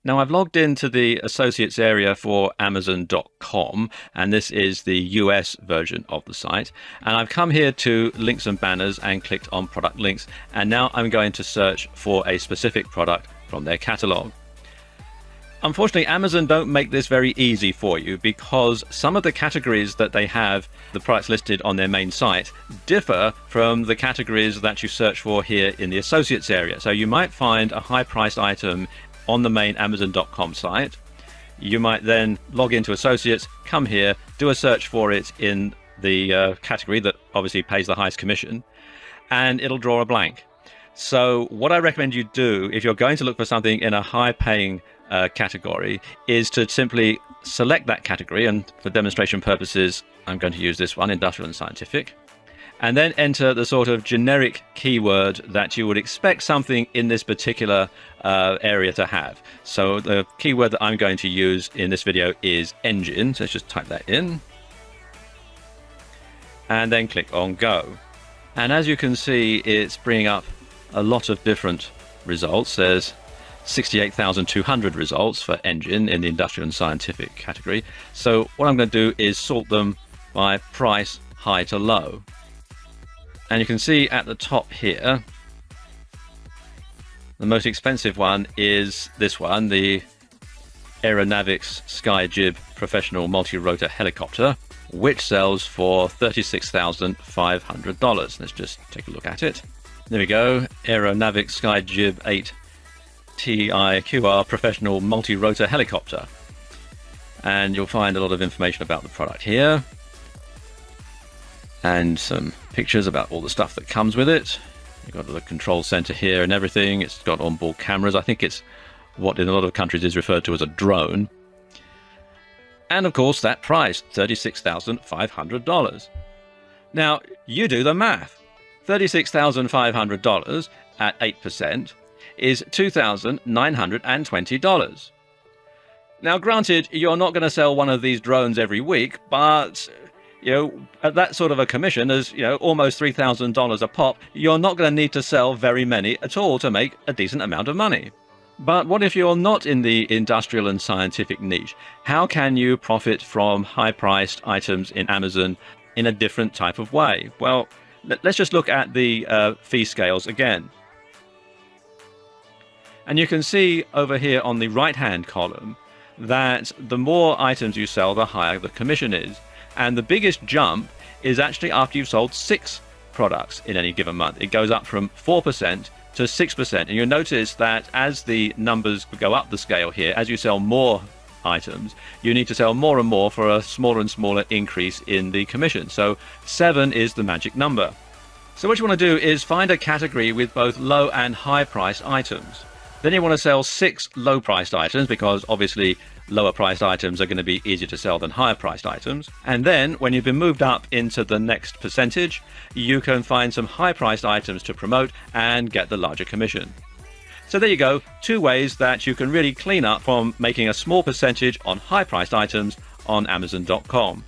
Now, I've logged into the associates area for Amazon.com, and this is the US version of the site. And I've come here to links and banners and clicked on product links. And now I'm going to search for a specific product from their catalog. Unfortunately, Amazon don't make this very easy for you because some of the categories that they have the products listed on their main site differ from the categories that you search for here in the associates area. So you might find a high-priced item on the main Amazon.com site. You might then log into associates, come here, do a search for it in the category that obviously pays the highest commission, and it'll draw a blank. So what I recommend you do if you're going to look for something in a high-paying category is to simply select that category, and for demonstration purposes I'm going to use this one, industrial and scientific, and then enter the sort of generic keyword that you would expect something in this particular area to have. So the keyword that I'm going to use in this video is engine, so let's just type that in and then click on go. And as you can see, it's bringing up a lot of different results. There's 68,200 results for engine in the industrial and scientific category. So what I'm going to do is sort them by price, high to low. And you can see at the top here, the most expensive one is this one, the Aeronavics Skyjib Professional Multi-Rotor Helicopter, which sells for $36,500. Let's just take a look at it. There we go, Aeronavics Skyjib 8 TIQR Professional Multi-Rotor Helicopter. And you'll find a lot of information about the product here, and some pictures about all the stuff that comes with it. You've got the control center here and everything. It's got onboard cameras. I think it's what in a lot of countries is referred to as a drone. And of course, that price, $36,500. Now, you do the math. $36,500 at 8% is $2,920. Now, granted, you're not going to sell one of these drones every week, but at that sort of a commission, as almost $3,000 a pop, you're not going to need to sell very many at all to make a decent amount of money. But what if you're not in the industrial and scientific niche? How can you profit from high-priced items in Amazon in a different type of way? Well, let's just look at the fee scales again. And you can see over here on the right-hand column that the more items you sell, the higher the commission is. And the biggest jump is actually after you've sold 6 products in any given month. It goes up from 4% to 6%. And you'll notice that as the numbers go up the scale here, as you sell more items, you need to sell more and more for a smaller and smaller increase in the commission. So 7 is the magic number. So what you want to do is find a category with both low and high priced items. Then you want to sell 6 low priced items, because obviously lower priced items are going to be easier to sell than higher priced items. And then when you've been moved up into the next percentage, you can find some high priced items to promote and get the larger commission. So there you go, 2 ways that you can really clean up from making a small percentage on high priced items on Amazon.com.